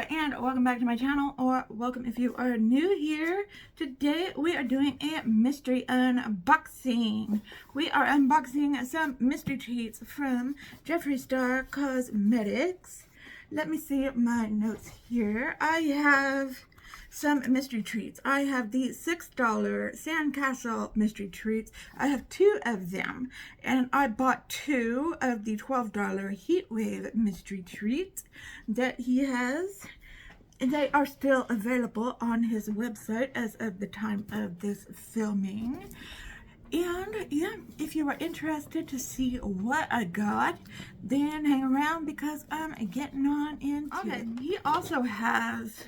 and welcome back to my channel, or welcome if you are new here. Today we are doing a mystery unboxing. We are unboxing some mystery treats from Jeffree Star Cosmetics. Let me see my notes here. I have some mystery treats. I have the $6 Sandcastle mystery treats. I have 2 of them, and I bought 2 of the $12 Heatwave mystery treats that he has. They are still available on his website as of the time of this filming. And yeah, if you are interested to see what I got, then hang around because I'm getting on into it. He also has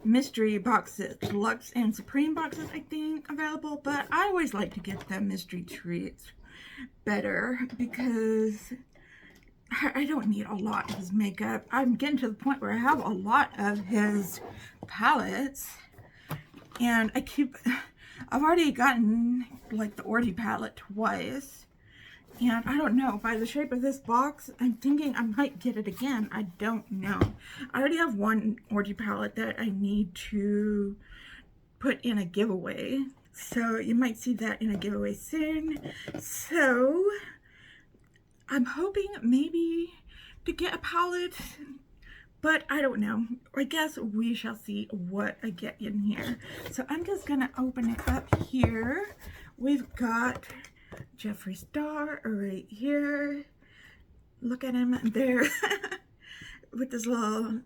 mystery boxes, deluxe and supreme boxes, I think, available, but I always like to get the mystery treats better because I don't need a lot of his makeup. I'm getting to the point where I have a lot of his palettes, and I've already gotten like the Orgy palette twice. And I don't know, by the shape of this box, I'm thinking I might get it again. I don't know. I already have one Orgy palette that I need to put in a giveaway. So you might see that in a giveaway soon. So I'm hoping maybe to get a palette, but I don't know. I guess we shall see what I get in here. So I'm just gonna open it up here. We've got Jeffree Star right here. Look at him there with his little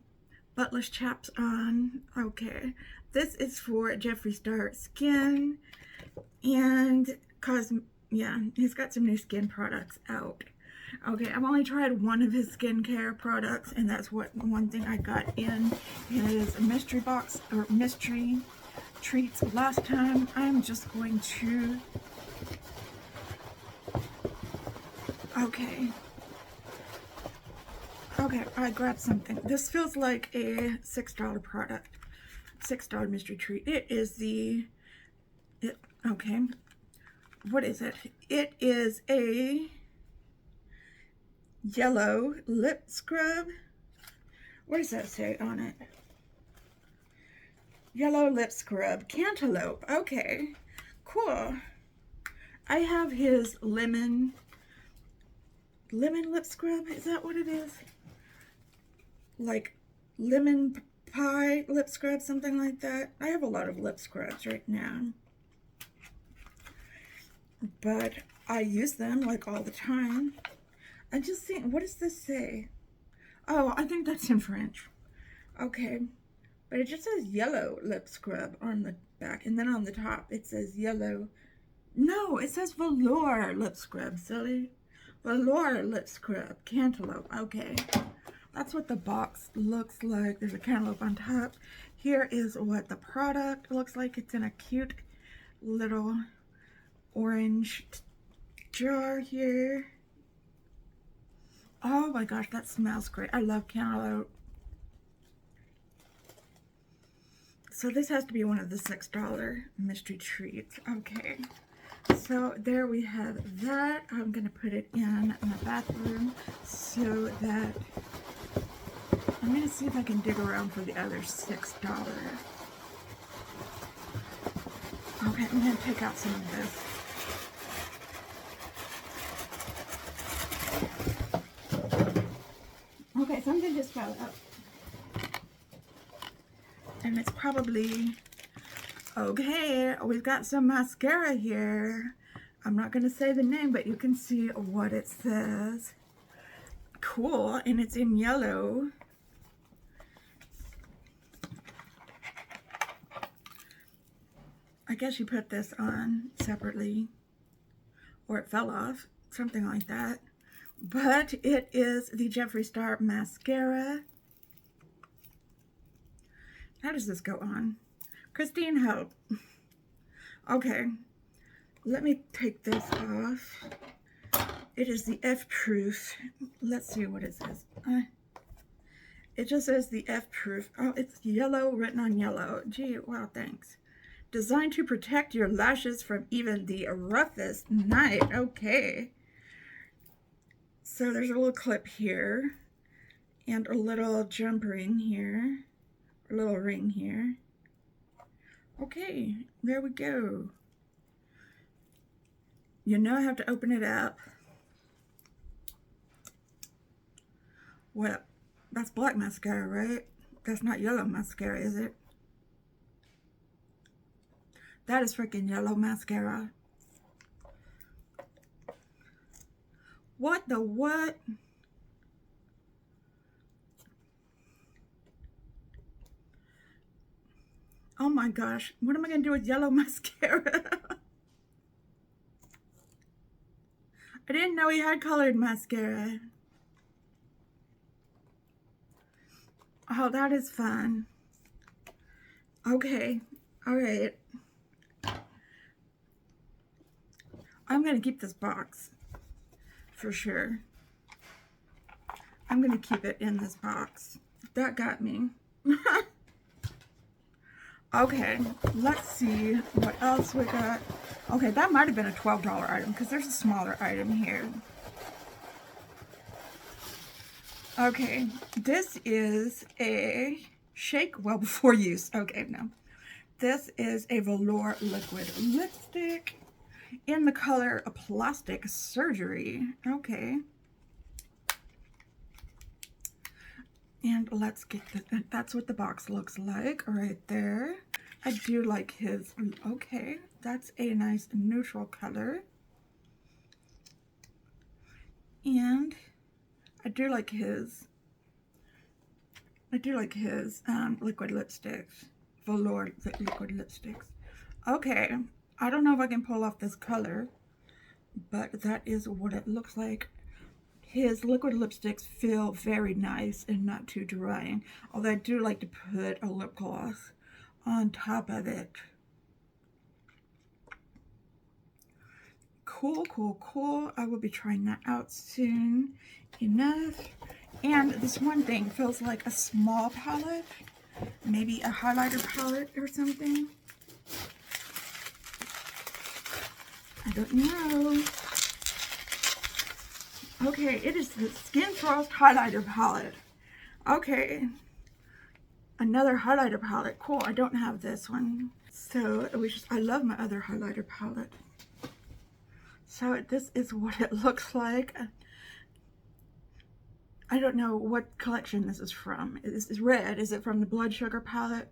buttless chaps on. Okay, this is for Jeffree Star Skin, and yeah, he's got some new skin products out. Okay, I've only tried one of his skincare products, and that's one thing I got in his mystery box or mystery treats last time. I'm just going to Okay, I grabbed something. This feels like a $6 product. $6 mystery treat. It is okay. What is it? It is a yellow lip scrub. What does that say on it? Yellow lip scrub. Cantaloupe. Okay, cool. I have his lemon lip scrub, is that what it is? Like lemon pie lip scrub, something like that. I have a lot of lip scrubs right now, but I use them like all the time. I just think, what does this say? Oh, I think that's in French. Okay, but it just says yellow lip scrub on the back, and then on the top it says yellow. No, it says velour lip scrub, silly. Velour lip scrub, cantaloupe. Okay, that's what the box looks like. There's a cantaloupe on top. Here is what the product looks like. It's in a cute little orange jar here. Oh my gosh, that smells great. I love cantaloupe. So this has to be one of the $6 mystery treats. Okay. So there we have that. I'm going to put it in my bathroom so that I'm going to see if I can dig around for the other $6. Okay, I'm going to take out some of this. Okay, something just fell out. And it's probably... Okay, we've got some mascara here. I'm not going to say the name, but you can see what it says. Cool, and it's in yellow. I guess you put this on separately, or it fell off, something like that. But it is the Jeffree Star Mascara. How does this go on? Christine, help. Okay, let me take this off. It is the F-proof. Let's see what it says. It just says the F-proof. Oh, it's yellow, written on yellow. Gee, wow, thanks. Designed to protect your lashes from even the roughest night. Okay. So there's a little clip here and a little jump ring here. little ring here. Okay, there we go. You know I have to open it up. Well, that's black mascara, right? That's not yellow mascara, is it? That is freaking yellow mascara. What the what? Oh my gosh, what am I gonna do with yellow mascara? I didn't know he had colored mascara. Oh, that is fun. Okay, all right. I'm gonna keep this box for sure. I'm gonna keep it in this box. That got me. Okay, let's see what else we got. Okay, that might have been a $12 item because there's a smaller item here. Okay, this is a shake well before use. Okay, no. This is a velour liquid lipstick in the color Plastic Surgery. Okay. And let's get that's what the box looks like right there. I do like his, okay, that's a nice neutral color. And I do like his liquid lipsticks, velour liquid lipsticks. Okay, I don't know if I can pull off this color, but that is what it looks like. His liquid lipsticks feel very nice and not too drying, although I do like to put a lip gloss on top of it. Cool, cool, cool. I will be trying that out soon enough. And this one thing feels like a small palette, maybe a highlighter palette or something. I don't know. Okay, it is the Skin Frost highlighter palette. Okay, another highlighter palette. Cool, I don't have this one. So I love my other highlighter palette. So this is what it looks like. I don't know what collection this is from. This is red. Is it from the Blood Sugar palette?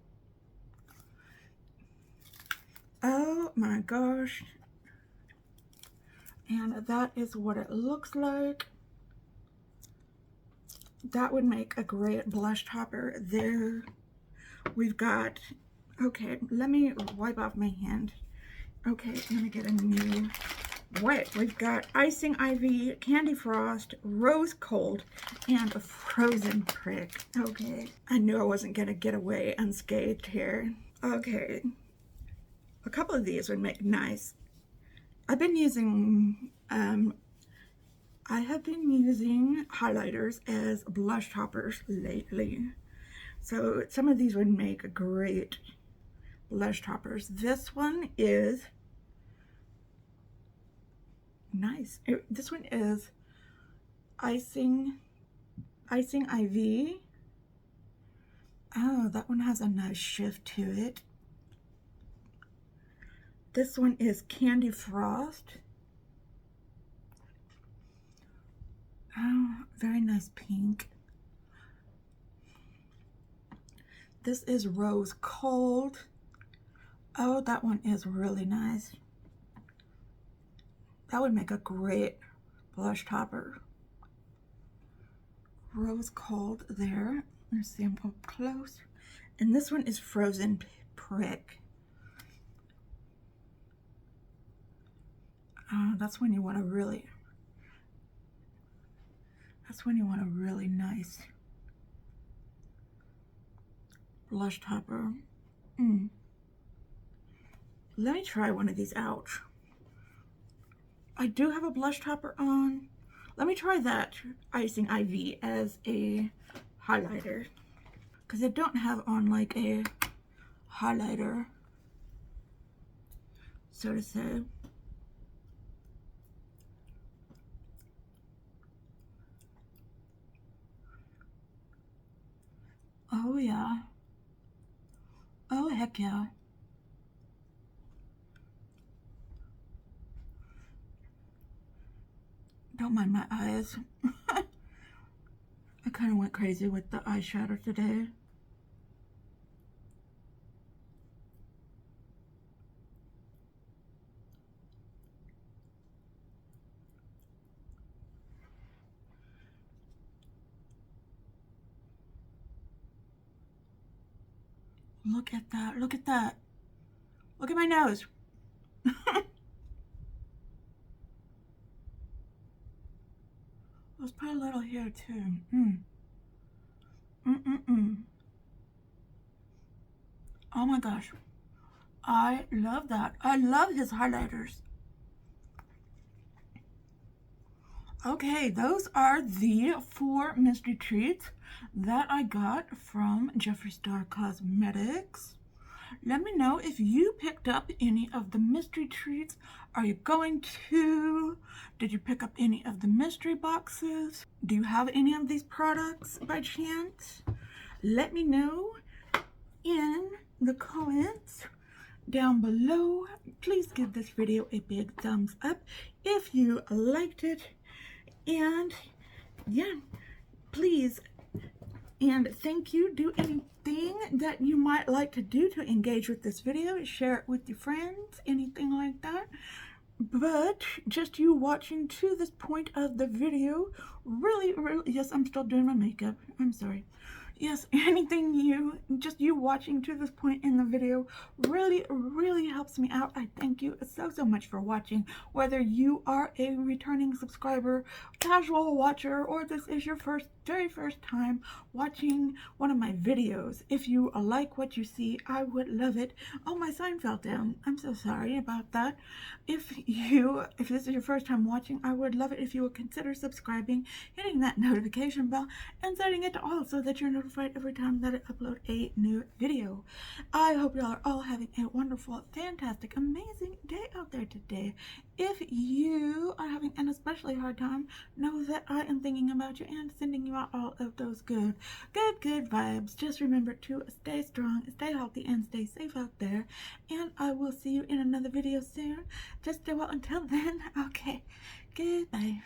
Oh my gosh. And that is what it looks like. That would make a great blush topper there. We've got, okay, let me wipe off my hand. Okay, let me get a new wipe. We've got Icing Ivy, Candy Frost, Rose Cold, and a Frozen Prick. Okay, I knew I wasn't gonna get away unscathed here. Okay, a couple of these would make nice. I've been using, I have been using highlighters as blush toppers lately. So some of these would make great blush toppers. This one is nice. This one is Icing Ivy. Oh, that one has a nice shift to it. This one is Candy Frost. Oh, very nice pink. This is Rose Cold. Oh, that one is really nice. That would make a great blush topper. Rose Cold there. Let's see them up close. And this one is Frozen Prick. That's when you want a really, nice blush topper. Let me try one of these out. I do have a blush topper on. Let me try that Icing Ivy as a highlighter, because I don't have on like a highlighter, so to say. Oh yeah. Oh, heck yeah. Don't mind my eyes. I kind of went crazy with the eyeshadow today. Look at that. Look at that. Look at my nose. Let's put a little here too. Oh my gosh. I love that. I love his highlighters. Okay, those are the 4 mystery treats that I got from Jeffree Star Cosmetics. Let me know if you picked up any of the mystery treats. Are you going to? Did you pick up any of the mystery boxes? Do you have any of these products by chance? Let me know in the comments down below. Please give this video a big thumbs up if you liked it. And yeah, please and thank you. Do anything that you might like to do to engage with this video. Share it with your friends, anything like that. But just you watching to this point of the video really, yes, I'm still doing my makeup. I'm sorry. Yes, anything just you watching to this point in the video really helps me out. I thank you so much for watching. Whether you are a returning subscriber, casual watcher, or this is your very first time watching one of my videos. If you like what you see, I would love it. Oh, my sign fell down. I'm so sorry about that. If this is your first time watching, I would love it if you would consider subscribing, hitting that notification bell, and setting it to all so that you're notified every time that I upload a new video. I hope y'all are all having a wonderful, fantastic, amazing day out there today. If you are having an especially hard time, know that I am thinking about you and sending you out all of those good vibes. Just remember to stay strong, stay healthy, and stay safe out there. And I will see you in another video soon. Just stay well until then. Okay, goodbye.